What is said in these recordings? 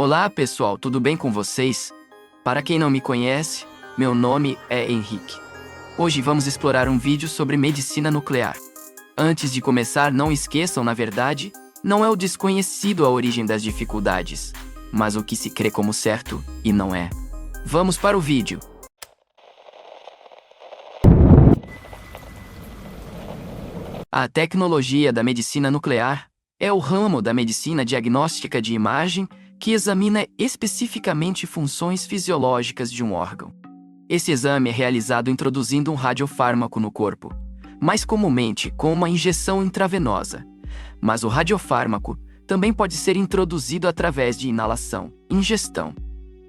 Olá pessoal, tudo bem com vocês? Para quem não me conhece, meu nome é Henrique. Hoje vamos explorar um vídeo sobre medicina nuclear. Antes de começar, não esqueçam, na verdade, não é o desconhecido a origem das dificuldades, mas o que se crê como certo e não é. Vamos para o vídeo. A tecnologia da medicina nuclear é o ramo da medicina diagnóstica de imagem que examina especificamente funções fisiológicas de um órgão. Esse exame é realizado introduzindo um radiofármaco no corpo, mais comumente com uma injeção intravenosa. Mas o radiofármaco também pode ser introduzido através de inalação, ingestão.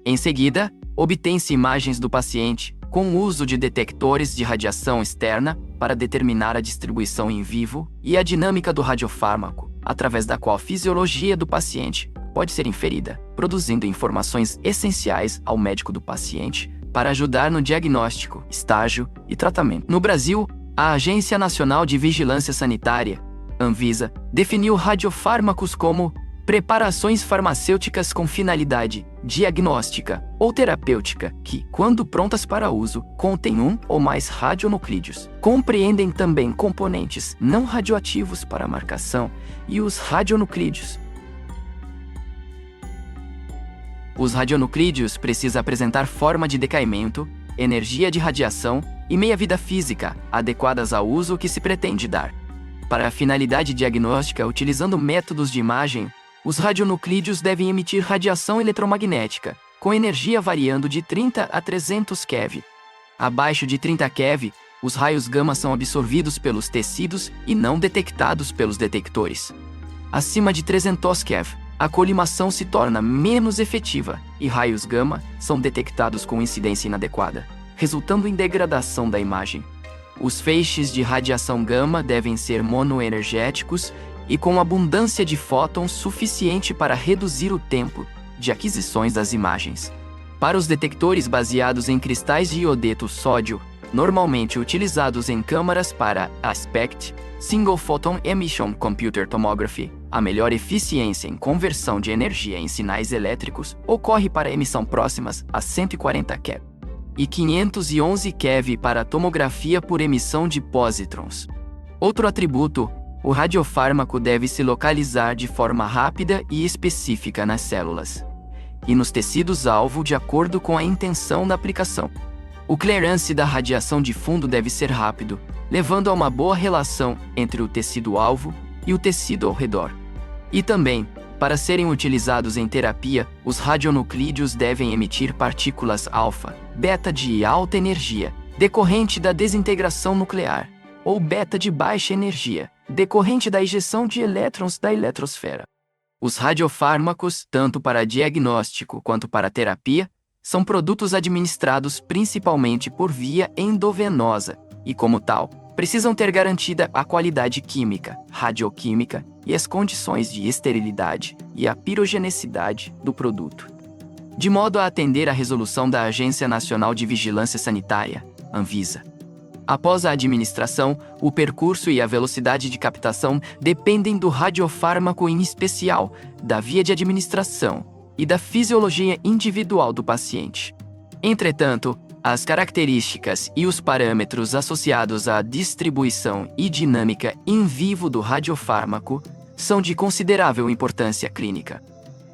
Em seguida, obtém-se imagens do paciente com o uso de detectores de radiação externa para determinar a distribuição em vivo e a dinâmica do radiofármaco, através da qual a fisiologia do paciente pode ser inferida, produzindo informações essenciais ao médico do paciente para ajudar no diagnóstico, estágio e tratamento. No Brasil, a Agência Nacional de Vigilância Sanitária, Anvisa, definiu radiofármacos como preparações farmacêuticas com finalidade diagnóstica ou terapêutica que, quando prontas para uso, contêm um ou mais radionuclídeos. Compreendem também componentes não radioativos para marcação e os radionuclídeos. Os radionuclídeos precisam apresentar forma de decaimento, energia de radiação e meia-vida física adequadas ao uso que se pretende dar. Para a finalidade diagnóstica, utilizando métodos de imagem, os radionuclídeos devem emitir radiação eletromagnética, com energia variando de 30 a 300 keV. Abaixo de 30 keV, os raios gama são absorvidos pelos tecidos e não detectados pelos detectores. Acima de 300 keV, a colimação se torna menos efetiva e raios gama são detectados com incidência inadequada, resultando em degradação da imagem. Os feixes de radiação gama devem ser monoenergéticos e com abundância de fótons suficiente para reduzir o tempo de aquisições das imagens. Para os detectores baseados em cristais de iodeto sódio, normalmente utilizados em câmaras para ASPECT, Single Photon Emission Computer Tomography, a melhor eficiência em conversão de energia em sinais elétricos ocorre para emissão próximas a 140 keV e 511 keV para tomografia por emissão de pósitrons. Outro atributo, o radiofármaco deve se localizar de forma rápida e específica nas células e nos tecidos-alvo de acordo com a intenção da aplicação. O clearance da radiação de fundo deve ser rápido, levando a uma boa relação entre o tecido-alvo e o tecido ao redor. E também, para serem utilizados em terapia, os radionuclídeos devem emitir partículas alfa, beta de alta energia, decorrente da desintegração nuclear, ou beta de baixa energia, decorrente da ejeção de elétrons da eletrosfera. Os radiofármacos, tanto para diagnóstico quanto para terapia, são produtos administrados principalmente por via endovenosa e, como tal, precisam ter garantida a qualidade química, radioquímica e as condições de esterilidade e a pirogenicidade do produto, de modo a atender à resolução da Agência Nacional de Vigilância Sanitária, Anvisa. Após a administração, o percurso e a velocidade de captação dependem do radiofármaco em especial, da via de administração e da fisiologia individual do paciente. Entretanto, as características e os parâmetros associados à distribuição e dinâmica in vivo do radiofármaco são de considerável importância clínica.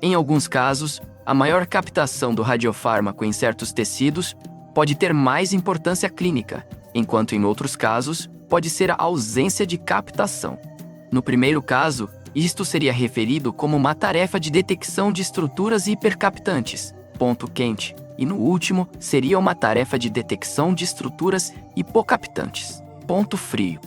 Em alguns casos, a maior captação do radiofármaco em certos tecidos pode ter mais importância clínica, enquanto em outros casos pode ser a ausência de captação. No primeiro caso, isto seria referido como uma tarefa de detecção de estruturas hipercaptantes, ponto quente, e no último seria uma tarefa de detecção de estruturas hipocaptantes, ponto frio.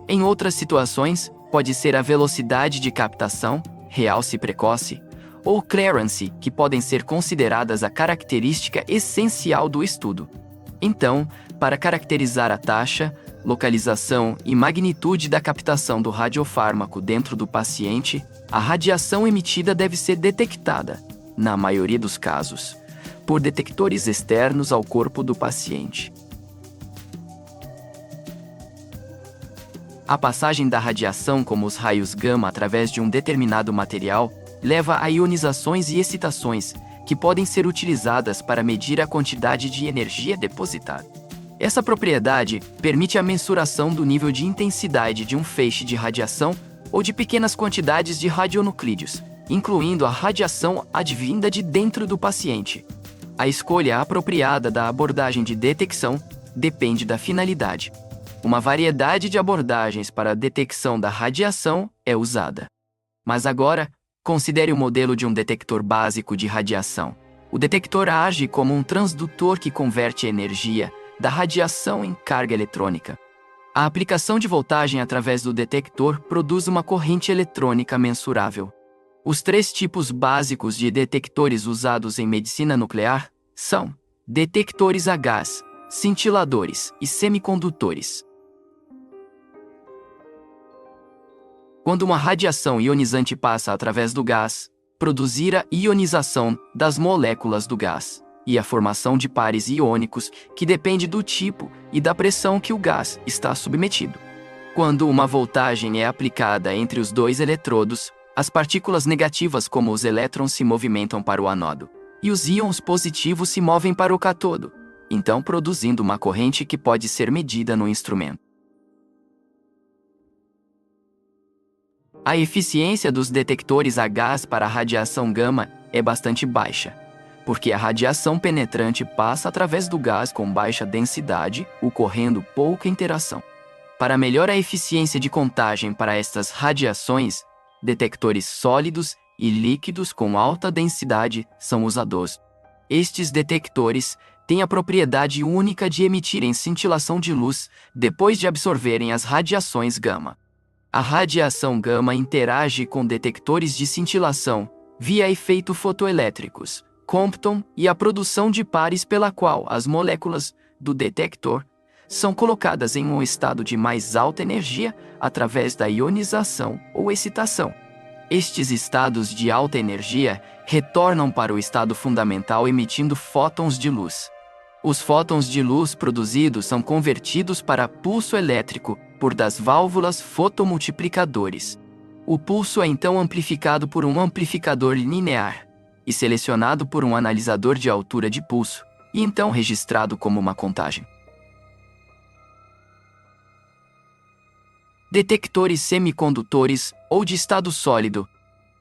Em outras situações, pode ser a velocidade de captação, realce precoce, ou clearance, que podem ser consideradas a característica essencial do estudo. Então, para caracterizar a taxa, localização e magnitude da captação do radiofármaco dentro do paciente, a radiação emitida deve ser detectada, na maioria dos casos, por detectores externos ao corpo do paciente. A passagem da radiação, como os raios gama através de um determinado material, leva a ionizações e excitações, que podem ser utilizadas para medir a quantidade de energia depositada. Essa propriedade permite a mensuração do nível de intensidade de um feixe de radiação ou de pequenas quantidades de radionuclídeos, incluindo a radiação advinda de dentro do paciente. A escolha apropriada da abordagem de detecção depende da finalidade. Uma variedade de abordagens para a detecção da radiação é usada. Mas agora, considere o modelo de um detector básico de radiação. O detector age como um transdutor que converte a energia da radiação em carga eletrônica. A aplicação de voltagem através do detector produz uma corrente eletrônica mensurável. Os 3 tipos básicos de detectores usados em medicina nuclear são detectores a gás, cintiladores e semicondutores. Quando uma radiação ionizante passa através do gás, produzir a ionização das moléculas do gás e a formação de pares iônicos que depende do tipo e da pressão que o gás está submetido. Quando uma voltagem é aplicada entre os 2 eletrodos, as partículas negativas como os elétrons se movimentam para o anodo, e os íons positivos se movem para o cátodo, então produzindo uma corrente que pode ser medida no instrumento. A eficiência dos detectores a gás para a radiação gama é bastante baixa, porque a radiação penetrante passa através do gás com baixa densidade, ocorrendo pouca interação. Para melhor a eficiência de contagem para estas radiações, detectores sólidos e líquidos com alta densidade são usados. Estes detectores têm a propriedade única de emitirem cintilação de luz depois de absorverem as radiações gama. A radiação gama interage com detectores de cintilação via efeito fotoelétricos, Compton e a produção de pares pela qual as moléculas do detector são colocadas em um estado de mais alta energia através da ionização ou excitação. Estes estados de alta energia retornam para o estado fundamental emitindo fótons de luz. Os fótons de luz produzidos são convertidos para pulso elétrico por das válvulas fotomultiplicadores. O pulso é então amplificado por um amplificador linear e selecionado por um analisador de altura de pulso, e então registrado como uma contagem. Detectores semicondutores ou de estado sólido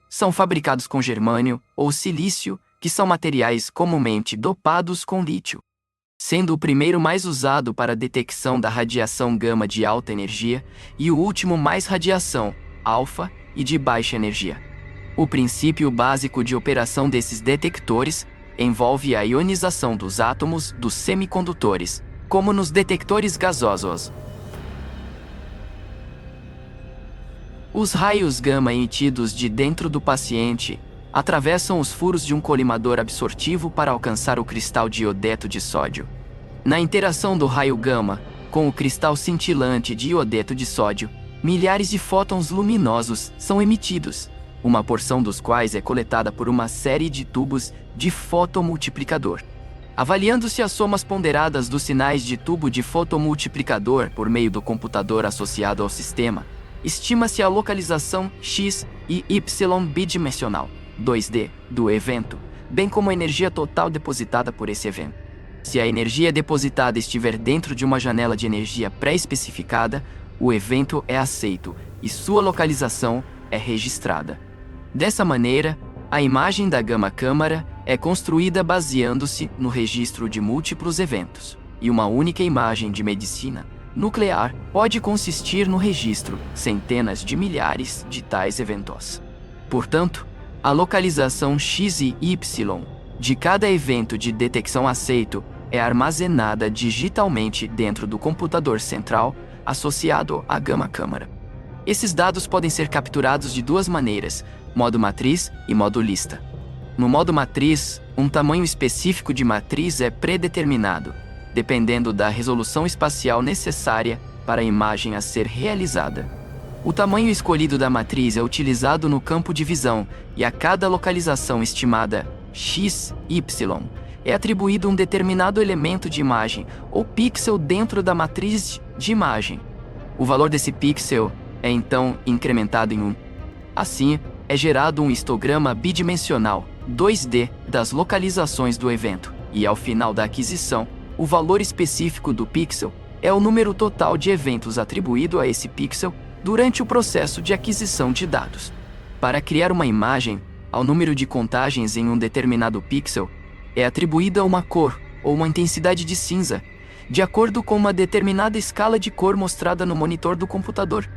são fabricados com germânio ou silício, que são materiais comumente dopados com lítio, sendo o primeiro mais usado para a detecção da radiação gama de alta energia e o último mais radiação alfa e de baixa energia. O princípio básico de operação desses detectores envolve a ionização dos átomos dos semicondutores, como nos detectores gasosos. Os raios gama emitidos de dentro do paciente atravessam os furos de um colimador absortivo para alcançar o cristal de iodeto de sódio. Na interação do raio gama com o cristal cintilante de iodeto de sódio, milhares de fótons luminosos são emitidos, uma porção dos quais é coletada por uma série de tubos de fotomultiplicador. Avaliando-se as somas ponderadas dos sinais de tubo de fotomultiplicador por meio do computador associado ao sistema, estima-se a localização X e Y bidimensional, 2D, do evento, bem como a energia total depositada por esse evento. Se a energia depositada estiver dentro de uma janela de energia pré-especificada, o evento é aceito e sua localização é registrada. Dessa maneira, a imagem da gama-câmara é construída baseando-se no registro de múltiplos eventos, e uma única imagem de medicina nuclear pode consistir no registro centenas de milhares de tais eventos. Portanto, a localização X e Y de cada evento de detecção aceito é armazenada digitalmente dentro do computador central associado à gama-câmara. Esses dados podem ser capturados de 2 maneiras, modo matriz e modo lista. No modo matriz, um tamanho específico de matriz é predeterminado, dependendo da resolução espacial necessária para a imagem a ser realizada. O tamanho escolhido da matriz é utilizado no campo de visão e a cada localização estimada x, y, é atribuído um determinado elemento de imagem ou pixel dentro da matriz de imagem. O valor desse pixel é então incrementado em 1. Assim, é gerado um histograma bidimensional, 2D das localizações do evento, e ao final da aquisição, o valor específico do pixel é o número total de eventos atribuído a esse pixel durante o processo de aquisição de dados. Para criar uma imagem, ao número de contagens em um determinado pixel é atribuída uma cor ou uma intensidade de cinza, de acordo com uma determinada escala de cor mostrada no monitor do computador.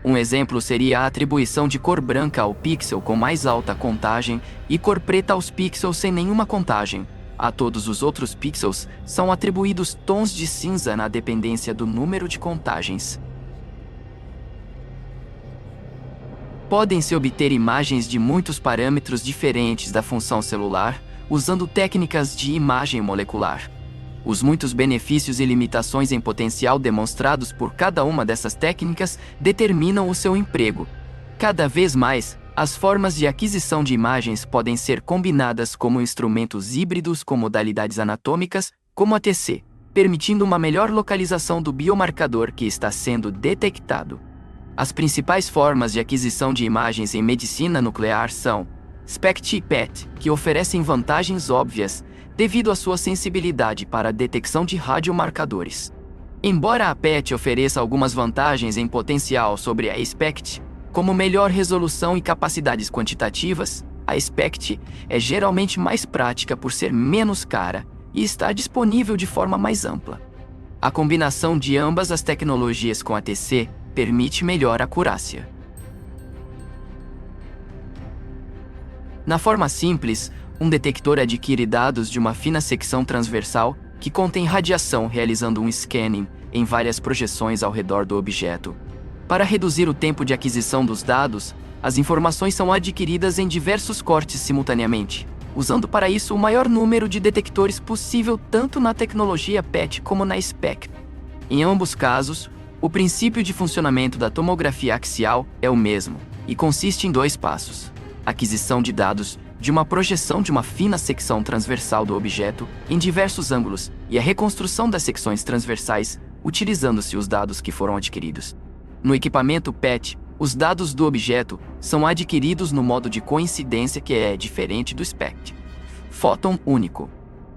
Um exemplo seria a atribuição de cor branca ao pixel com mais alta contagem e cor preta aos pixels sem nenhuma contagem. A todos os outros pixels são atribuídos tons de cinza na dependência do número de contagens. Podem-se obter imagens de muitos parâmetros diferentes da função celular, usando técnicas de imagem molecular. Os muitos benefícios e limitações em potencial demonstrados por cada uma dessas técnicas determinam o seu emprego. Cada vez mais, as formas de aquisição de imagens podem ser combinadas como instrumentos híbridos com modalidades anatômicas, como a TC, permitindo uma melhor localização do biomarcador que está sendo detectado. As principais formas de aquisição de imagens em medicina nuclear são SPECT e PET, que oferecem vantagens óbvias devido à sua sensibilidade para a detecção de radiomarcadores. Embora a PET ofereça algumas vantagens em potencial sobre a SPECT, como melhor resolução e capacidades quantitativas, a SPECT é geralmente mais prática por ser menos cara e estar disponível de forma mais ampla. A combinação de ambas as tecnologias com a TC permite melhor acurácia. Na forma simples, um detector adquire dados de uma fina secção transversal que contém radiação realizando um scanning em várias projeções ao redor do objeto. Para reduzir o tempo de aquisição dos dados, as informações são adquiridas em diversos cortes simultaneamente, usando para isso o maior número de detectores possível tanto na tecnologia PET como na SPECT. Em ambos casos, o princípio de funcionamento da tomografia axial é o mesmo, e consiste em 2 passos: aquisição de dados de uma projeção de uma fina secção transversal do objeto em diversos ângulos e a reconstrução das secções transversais, utilizando-se os dados que foram adquiridos. No equipamento PET, os dados do objeto são adquiridos no modo de coincidência que é diferente do SPECT. Fóton único.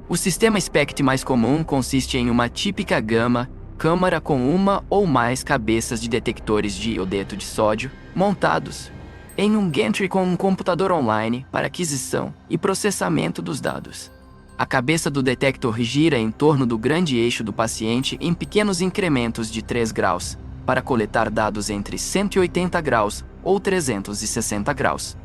O sistema SPECT mais comum consiste em uma típica câmara com uma ou mais cabeças de detectores de iodeto de sódio montados em um gantry com um computador online para aquisição e processamento dos dados. A cabeça do detector gira em torno do grande eixo do paciente em pequenos incrementos de 3 graus, para coletar dados entre 180 graus ou 360 graus.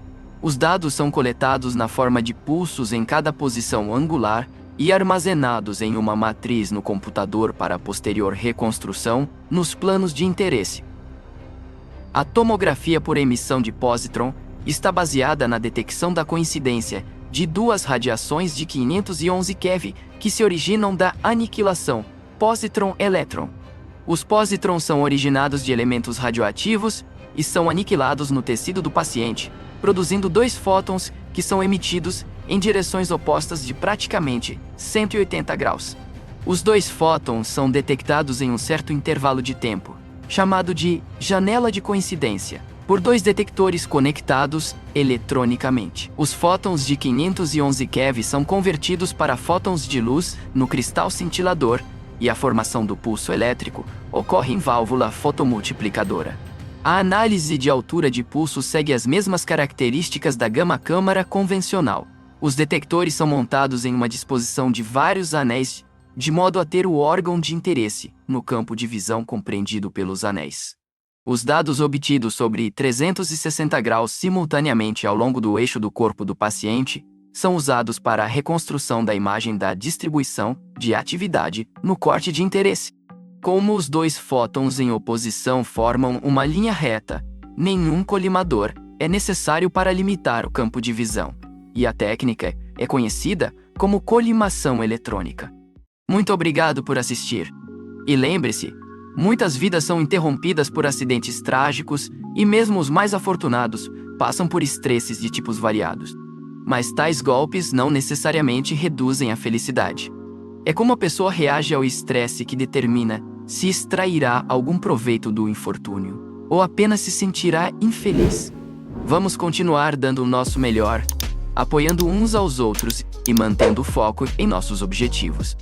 Os dados são coletados na forma de pulsos em cada posição angular e armazenados em uma matriz no computador para posterior reconstrução nos planos de interesse. A tomografia por emissão de positron está baseada na detecção da coincidência de 2 radiações de 511 keV que se originam da aniquilação positron-elétron. Os positrons são originados de elementos radioativos e são aniquilados no tecido do paciente, produzindo 2 fótons que são emitidos em direções opostas de praticamente 180 graus. Os 2 fótons são detectados em um certo intervalo de tempo, chamado de janela de coincidência, por 2 detectores conectados eletronicamente. Os fótons de 511 keV são convertidos para fótons de luz no cristal cintilador e a formação do pulso elétrico ocorre em válvula fotomultiplicadora. A análise de altura de pulso segue as mesmas características da gama-câmara convencional. Os detectores são montados em uma disposição de vários anéis, de modo a ter o órgão de interesse no campo de visão compreendido pelos anéis. Os dados obtidos sobre 360 graus simultaneamente ao longo do eixo do corpo do paciente são usados para a reconstrução da imagem da distribuição de atividade no corte de interesse. Como os 2 fótons em oposição formam uma linha reta, nenhum colimador é necessário para limitar o campo de visão, e a técnica é conhecida como colimação eletrônica. Muito obrigado por assistir. E lembre-se, muitas vidas são interrompidas por acidentes trágicos e mesmo os mais afortunados passam por estresses de tipos variados. Mas tais golpes não necessariamente reduzem a felicidade. É como a pessoa reage ao estresse que determina se extrairá algum proveito do infortúnio ou apenas se sentirá infeliz. Vamos continuar dando o nosso melhor. apoiando uns aos outros e mantendo o foco em nossos objetivos.